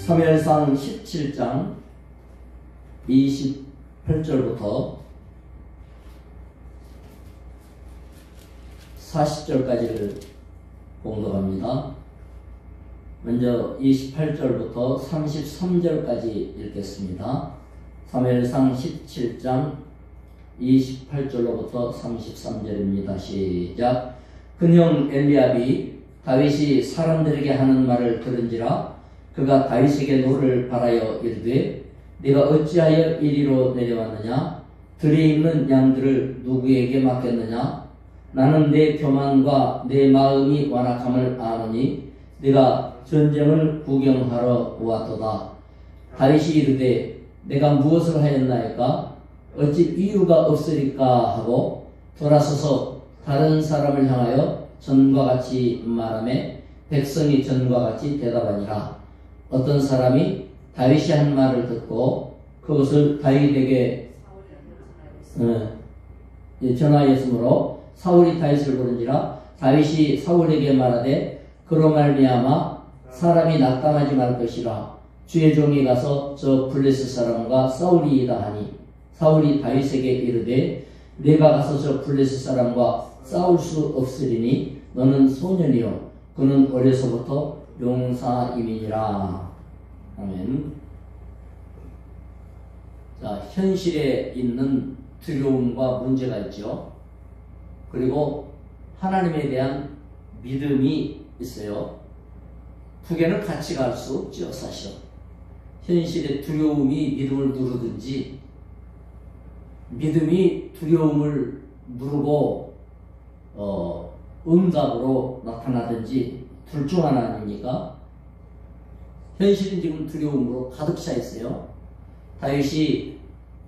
사무엘상 17장 28절부터 40절까지를 공독합니다. 먼저 28절부터 33절까지 읽겠습니다. 사무엘상 17장 28절로부터 33절입니다. 시작. 큰형 엘리압이 다윗이 사람들에게 하는 말을 들은지라 그가 다윗에게 노를 바라여 이르되 네가 어찌하여 이리로 내려왔느냐? 들에 있는 양들을 누구에게 맡겼느냐? 나는 내 교만과 내 마음이 완악함을 아노니 네가 전쟁을 구경하러 왔도다. 다윗이 이르되 내가 무엇을 하였나이까? 어찌 이유가 없으리까 하고 돌아서서 다른 사람을 향하여 전과 같이 말하매 백성이 전과 같이 대답하니라. 어떤 사람이 다윗이 한 말을 듣고 그것을 다윗에게 전하였으므로 사울이 다윗을 부른지라. 다윗이 사울에게 말하되 그로 말미암아 사람이 낙담하지 말 것이라. 주의 종이 가서 저 블레셋 사람과 싸우리이다 하니 사울이 다윗에게 이르되 내가 가서 저 블레셋 사람과 싸울 수 없으리니 너는 소년이요 그는 어려서부터 용사임이니라. 아멘. 자, 현실에 있는 두려움과 문제가 있죠. 그리고 하나님에 대한 믿음이 있어요. 두 개는 같이 갈 수 없죠, 사실. 현실의 두려움이 믿음을 누르든지 믿음이 두려움을 누르고 응답으로 나타나든지 둘 중 하나 아닙니까? 현실은 지금 두려움으로 가득 차 있어요. 다윗이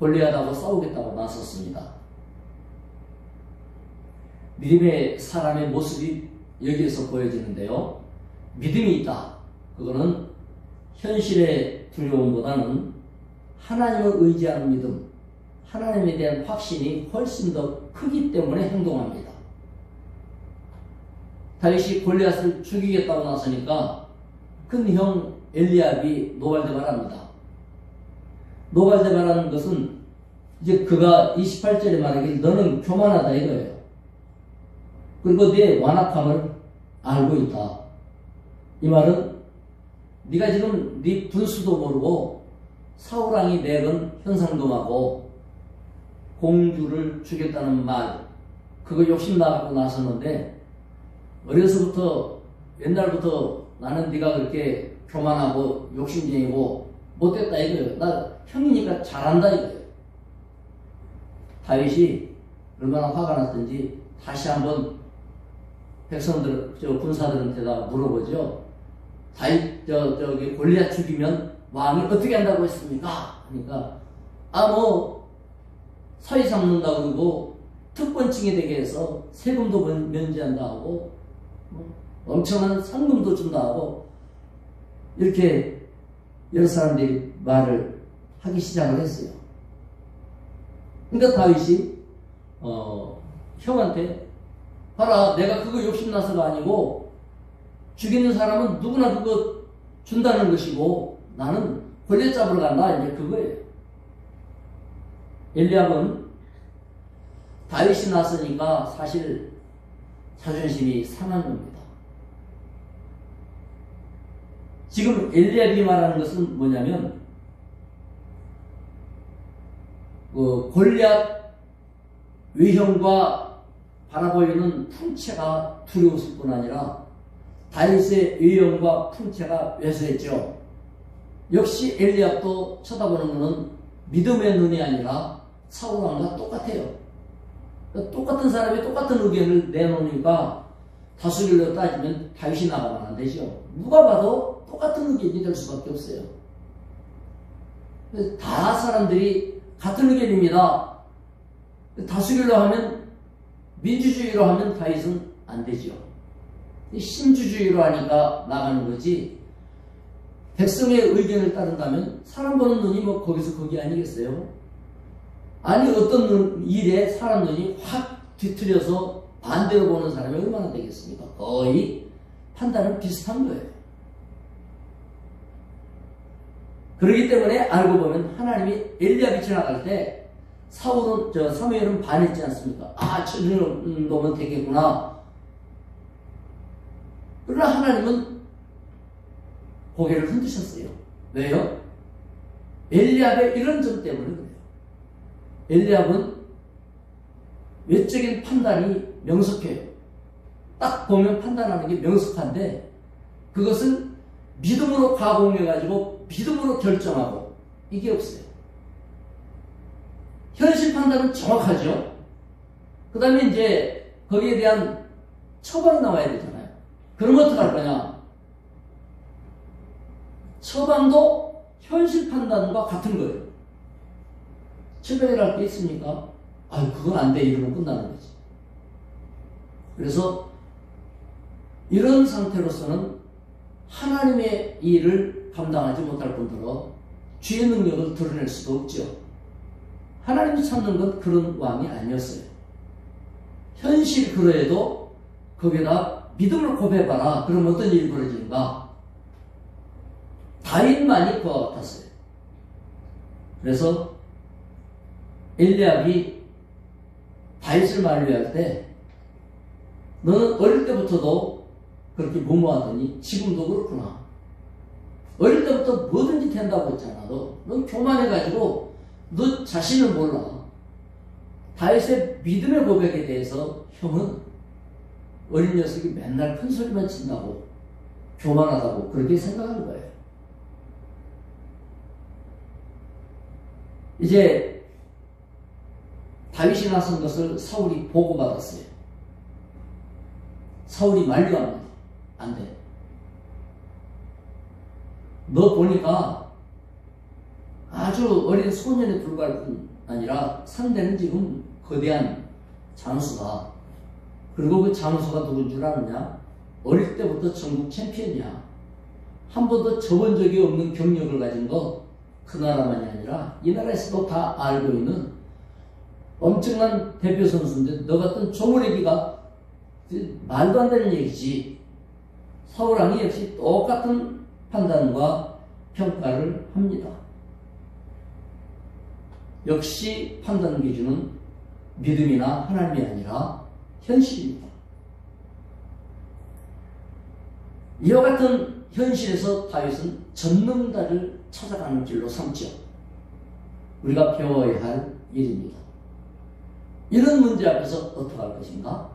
골리앗하고 싸우겠다고 나섰습니다. 믿음의 사람의 모습이 여기에서 보여지는데요. 믿음이 있다. 그거는 현실의 두려움보다는 하나님을 의지하는 믿음, 하나님에 대한 확신이 훨씬 더 크기 때문에 행동합니다. 다윗이 골리앗을 죽이겠다고 나서니까 큰 형 엘리압이 노발대발합니다. 노발대발하는 것은 이제 그가 28절에 말하길 너는 교만하다 이거예요. 그리고 내 완악함을 알고 있다. 이 말은 네가 지금 네 분수도 모르고 사울왕이 내건 현상금하고 공주를 주겠다는 말 그거 욕심 나갖고 나섰는데 어려서부터 옛날부터 나는 네가 그렇게 교만하고 욕심쟁이고 못됐다 이거예요. 나 형이니까 잘한다 이거예요. 다윗이 얼마나 화가 났든지 다시 한번 백성들, 군사들한테다 물어보죠. 다윗, 저기 골리앗 죽이면 왕이 어떻게 한다고 했습니까? 그러니까, 서희 삼는다 그러고 특권층이 되게 해서 세금도 면제한다 하고, 엄청난 상금도 준다 하고, 이렇게 여러 사람들이 말을 하기 시작을 했어요. 그러니까 다윗이, 형한테, 봐라, 내가 그거 욕심나서가 아니고, 죽이는 사람은 누구나 그거 준다는 것이고, 나는 골리앗 잡으러 간다. 이제 그거예요. 엘리압은 다윗이 나서니까 사실 자존심이 상한 겁니다. 지금 엘리압이 말하는 것은 뭐냐면, 골리앗 외형과 바라보이는 풍채가 두려웠을 뿐 아니라 다윗의 외형과 풍채가 왜소했죠. 역시 엘리압도 쳐다보는 것은 믿음의 눈이 아니라 사울왕과 똑같아요. 똑같은 사람이 똑같은 의견을 내놓으니까 다수결로 따지면 다윗이 나가면 안 되죠. 누가 봐도 똑같은 의견이 될 수밖에 없어요. 다 사람들이 같은 의견입니다. 다수결로 하면 민주주의로 하면 다윗은 안 되죠. 신주주의로 하니까 나가는 거지. 백성의 의견을 따른다면 사람 보는 눈이 뭐 거기서 거기 아니겠어요? 아니 어떤 일에 사람 눈이 확 뒤틀려서 반대로 보는 사람이 얼마나 되겠습니까? 거의 판단은 비슷한 거예요. 그렇기 때문에 알고 보면 하나님이 엘리야비 지나갈 때 사무엘은 반했지 않습니까? 아, 저 정도면 되겠구나. 그러나 하나님은 고개를 흔드셨어요. 왜요? 엘리압의 이런 점 때문에 그래요. 엘리압은 외적인 판단이 명석해요. 딱 보면 판단하는 게 명석한데 그것을 믿음으로 가공해가지고 믿음으로 결정하고 이게 없어요. 현실 판단은 정확하죠. 그 다음에 이제 거기에 대한 처방이 나와야 되잖아요. 그러면 어떡할 거냐? 처방도 현실 판단과 같은 거예요. 처방이랄 게 있습니까? 아유, 그건 안 돼. 이러면 끝나는 거지. 그래서 이런 상태로서는 하나님의 일을 감당하지 못할 뿐더러 주의 능력을 드러낼 수도 없죠. 하나님이 찾는 건 그런 왕이 아니었어요. 현실이 그러해도 거기다 믿음을 고백해봐라. 그럼 어떤 일이 벌어지는가? 다윗만이 그와 같았어요. 그래서 엘리압이 다윗을 만류할 때 너는 어릴 때부터도 그렇게 무모하더니 지금도 그렇구나. 어릴 때부터 뭐든지 된다고 했잖아. 넌 교만해가지고 너 자신을 몰라. 다윗의 믿음의 고백에 대해서 형은 어린 녀석이 맨날 큰 소리만 친다고 교만하다고 그렇게 생각하는 거예요. 이제 다윗이 나선 것을 사울이 보고받았어요. 사울이 만류합니다. 안 돼. 너 보니까 아주 어린 소년에 불과할 뿐 아니라 상대는 지금 거대한 장수다. 그리고 그 장수가 누군 줄 아느냐? 어릴 때부터 전국 챔피언이야. 한 번도 접은 적이 없는 경력을 가진 거 그 나라만이 아니라 이 나라에서도 다 알고 있는 엄청난 대표 선수인데 너 같은 조물애기가 말도 안 되는 얘기지. 사울왕이 역시 똑같은 판단과 평가를 합니다. 역시 판단 기준은 믿음이나 하나님이 아니라 현실입니다. 이와 같은 현실에서 다윗은 전능자를 찾아가는 길로 삼죠. 우리가 배워야 할 일입니다. 이런 문제 앞에서 어떻게 할 것인가?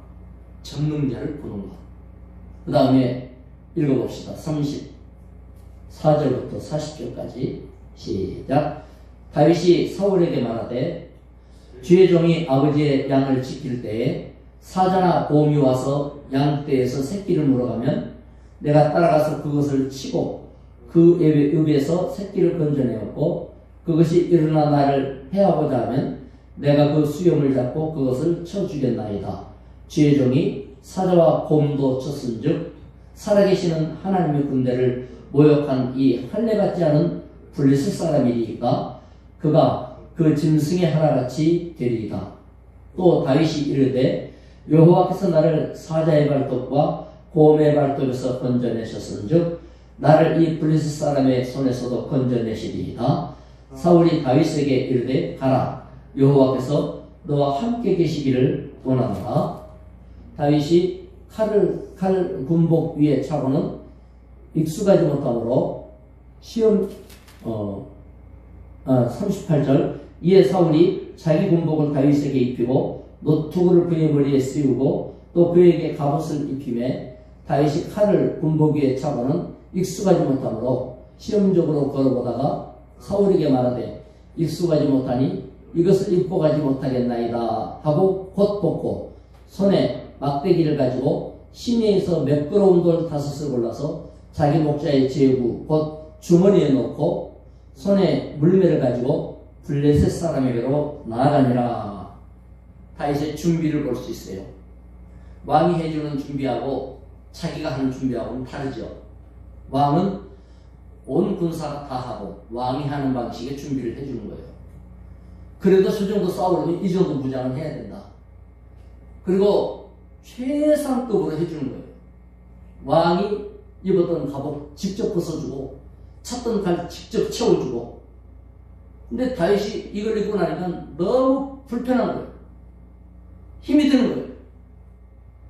전능자를 보는 것. 그 다음에 읽어봅시다. 34절부터 40절까지 시작. 다윗이 사울에게 말하되 주의 종이 아버지의 양을 지킬 때에 사자나 곰이 와서 양떼에서 새끼를 물어가면 내가 따라가서 그것을 치고 그 읍에서 새끼를 건져내었고 그것이 일어나 나를 해하고자 하면 내가 그 수염을 잡고 그것을 쳐 죽였나이다. 주의 종이 사자와 곰도 쳤은즉 살아계시는 하나님의 군대를 모욕한 이 할례 받지 않은 블레셋 사람이리까 그가 그 짐승의 하나같이 되리이다. 또 다윗이 이르되 여호와께서 나를 사자의 발톱과 곰의 발톱에서 건져내셨은즉 나를 이 블레셋 사람의 손에서도 건져내시리이다. 사울이 다윗에게 이르되 가라. 여호와께서 너와 함께 계시기를 원하노라. 다윗이 칼 군복 위에 차고는 익숙하지 못하므로 38절 이에 사울이 자기 군복을 다윗에게 입히고 노투구를 그의 머리에 씌우고 또 그에게 갑옷을 입히매 다윗이 칼을 군복 위에 차고는 익숙하지 못하므로 시험적으로 걸어보다가 사울에게 말하되 익숙하지 못하니 이것을 입고 가지 못하겠나이다 하고 곧 벗고 손에 막대기를 가지고 시내에서 매끄러운 돌 5을 골라서 자기 목자의 제구 곧 주머니에 넣고 손에 물매를 가지고 블레셋 사람에게로 나아가니라. 다윗의 준비를 볼 수 있어요. 왕이 해주는 준비하고 자기가 하는 준비하고는 다르죠. 왕은 온 군사 다 하고 왕이 하는 방식의 준비를 해주는 거예요. 그래도 저 정도 싸우려면 이 정도 무장은 해야 된다. 그리고 최상급으로 해주는 거예요. 왕이 입었던 갑옷 직접 벗어주고 찾던 칼 직접 채워주고. 근데 다윗이 이걸 입고 나니까 너무 불편한 거예요. 힘이 드는 거예요.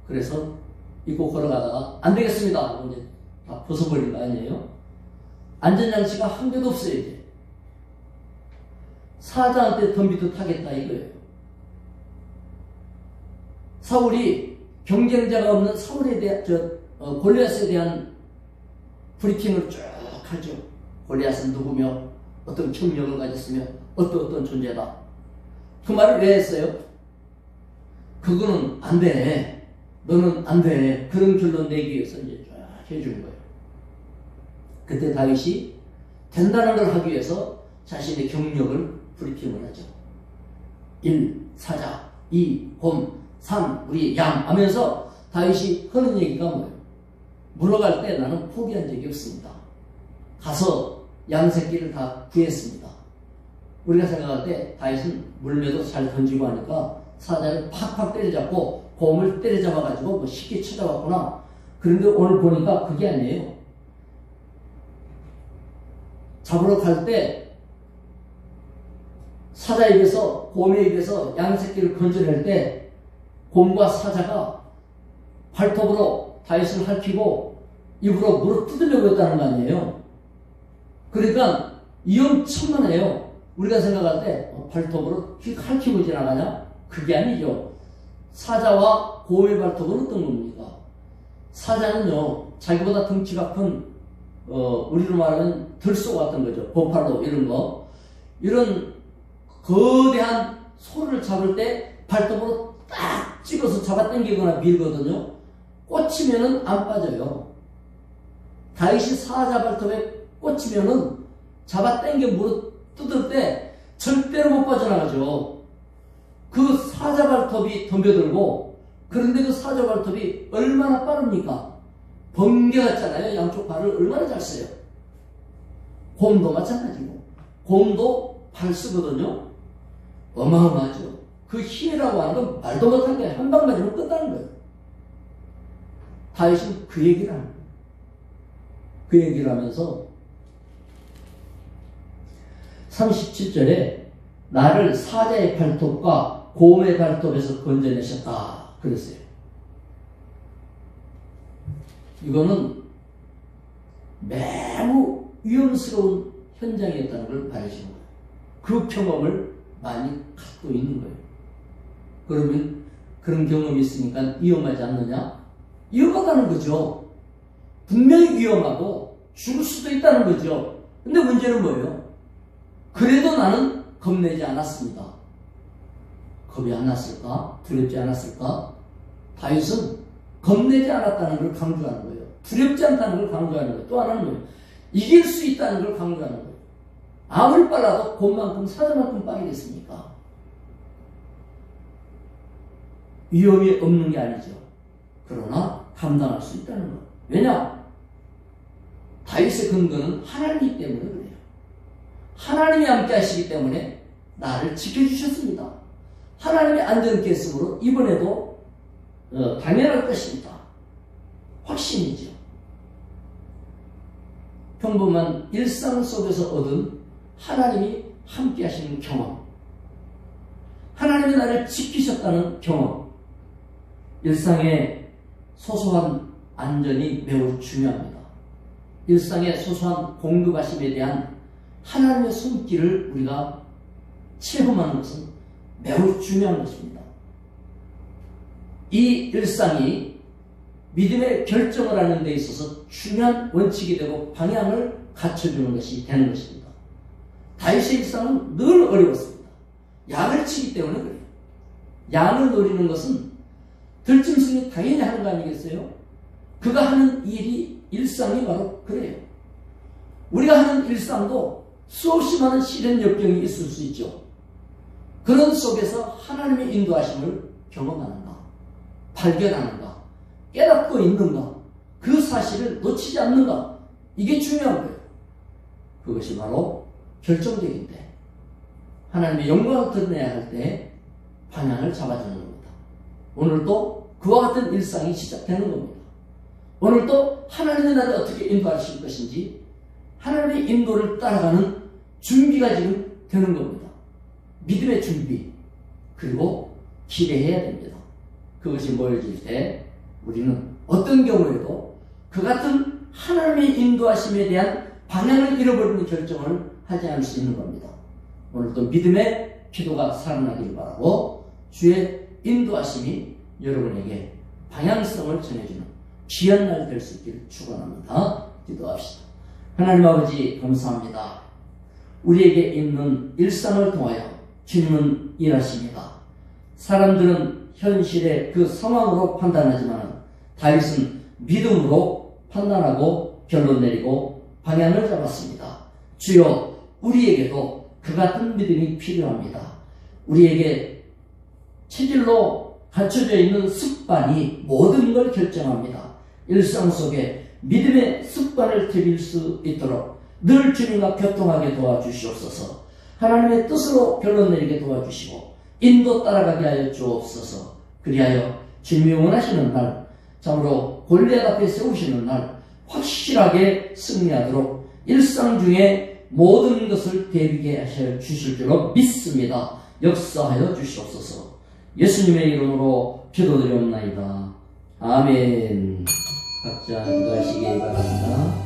그래서 입고 걸어가다가 안 되겠습니다 하고 이제 다 벗어버린 거 아니에요? 안전장치가 한 개도 없어요. 이제 사자한테 덤비듯 하겠다 이거예요. 사울이 경쟁자가 없는 사울에 대한 골리앗에 대한 브리핑을 쭉 하죠. 골리앗은 누구며 어떤 경력을 가졌으며 어떤 존재다. 그 말을 왜 했어요? 그거는 안 돼. 너는 안 돼. 그런 결론 내기 위해서 이제 쫙 해주는 거예요. 그때 다윗이 된다는 걸 하기 위해서 자신의 경력을 브리핑을 하죠. 1. 사자 2. 곰 3. 우리 양 하면서 다윗이 하는 얘기가 뭐예요? 물어갈 때 나는 포기한 적이 없습니다. 가서 양 새끼를 다 구했습니다. 우리가 생각할 때 다윗은 물매도 잘 던지고 하니까 사자를 팍팍 때려잡고 곰을 때려잡아가지고 뭐 쉽게 찾아왔구나. 그런데 오늘 보니까 그게 아니에요. 잡으러 갈 때 사자 입에서 곰의 입에서 양 새끼를 건져낼 때 곰과 사자가 발톱으로 다윗을 핥히고 입으로 물어 뜯으려고 했다는 거 아니에요. 그러니까 위험천만해요. 우리가 생각할 때 발톱으로 핥히고 지나가냐? 그게 아니죠. 사자와 곰의 발톱은 어떤 겁니까? 사자는요, 자기보다 덩치가 큰 우리로 말하면 들소 같은 거죠. 버팔로 이런 거. 이런 거대한 소를 잡을 때 발톱으로 딱 찍어서 잡아당기거나 밀거든요. 꽂히면은 안 빠져요. 다윗이 사자 발톱에 꽂히면은 잡아당겨 물어 뜯을 때 절대로 못 빠져나가죠. 그 사자 발톱이 덤벼들고, 그런데 그 사자 발톱이 얼마나 빠릅니까? 번개 같잖아요. 양쪽 발을 얼마나 잘 써요. 곰도 마찬가지고. 곰도 발 쓰거든요. 어마어마하죠. 그 힘이라고 하는 건 말도 못한 거예요. 한 방 맞으면 끝나는 거예요. 다윗은 그 얘기를 하는 거예요. 그 얘기를 하면서 37절에 나를 사자의 발톱과 곰의 발톱에서 건져내셨다 그랬어요. 이거는 매우 위험스러운 현장이었다는 걸 말해주는 거예요. 그 경험을 많이 갖고 있는 거예요. 그러면 그런 경험이 있으니까 위험하지 않느냐? 위험하다는 거죠. 분명히 위험하고 죽을 수도 있다는 거죠. 근데 문제는 뭐예요? 그래도 나는 겁내지 않았습니다. 겁이 안 났을까? 두렵지 않았을까? 다윗은 겁내지 않았다는 걸 강조하는 거예요. 두렵지 않다는 걸 강조하는 거예요. 또 하나는 뭐예요? 이길 수 있다는 걸 강조하는 거예요. 아무리 빨라도 곰만큼 사자만큼 빠르겠습니까? 위험이 없는 게 아니죠. 그러나 감당할 수 있다는 것. 왜냐? 다윗의 근거는 하나님이기 때문에 그래요. 하나님이 함께 하시기 때문에 나를 지켜주셨습니다. 하나님의 안전케 했으므로 이번에도 당연할 것입니다. 확신이죠. 평범한 일상 속에서 얻은 하나님이 함께 하시는 경험, 하나님이 나를 지키셨다는 경험, 일상의 소소한 안전이 매우 중요합니다. 일상의 소소한 공급하심에 대한 하나님의 손길을 우리가 체험하는 것은 매우 중요한 것입니다. 이 일상이 믿음의 결정을 하는 데 있어서 중요한 원칙이 되고 방향을 갖춰주는 것이 되는 것입니다. 다윗의 일상은 늘 어려웠습니다. 양을 치기 때문에 그래요. 양을 노리는 것은 들짐승이 당연히 하는 거 아니겠어요? 그가 하는 일이 일상이 바로 그래요. 우리가 하는 일상도 수없이 많은 시련 역경이 있을 수 있죠. 그런 속에서 하나님의 인도하심을 경험하는가, 발견하는가, 깨닫고 있는가, 그 사실을 놓치지 않는가, 이게 중요한 거예요. 그것이 바로 결정적인데 하나님의 영광을 드러내야 할 때 방향을 잡아주는 겁니다. 오늘도 그와 같은 일상이 시작되는 겁니다. 오늘도 하나님의 나를 어떻게 인도하실 것인지 하나님의 인도를 따라가는 준비가 지금 되는 겁니다. 믿음의 준비, 그리고 기대해야 됩니다. 그것이 모여질 때 우리는 어떤 경우에도 그 같은 하나님의 인도하심에 대한 방향을 잃어버리는 결정을 하지 않을 수 있는 겁니다. 오늘도 믿음의 기도가 살아나기를 바라고, 주의 인도하심이 여러분에게 방향성을 전해주는 귀한 날 될 수 있기를 축원합니다. 기도합시다. 하나님 아버지, 감사합니다. 우리에게 있는 일상을 통하여 주님은 일하십니다. 사람들은 현실의 그 상황으로 판단하지만 다윗은 믿음으로 판단하고 결론 내리고 방향을 잡았습니다. 주여, 우리에게도 그 같은 믿음이 필요합니다. 우리에게 체질로 갖춰져 있는 습관이 모든 걸 결정합니다. 일상 속에 믿음의 습관을 들일 수 있도록 늘 주님과 교통하게 도와주시옵소서. 하나님의 뜻으로 결론 내리게 도와주시고 인도 따라가게 하여 주옵소서. 그리하여 주님이 원하시는 날, 참으로 골리앗 앞에 세우시는 날 확실하게 승리하도록 일상 중에 모든 것을 대비게 하여 주실 줄로 믿습니다. 역사하여 주시옵소서. 예수님의 이름으로 기도드리옵나이다. 아멘. 각자 기도하시기 바랍니다.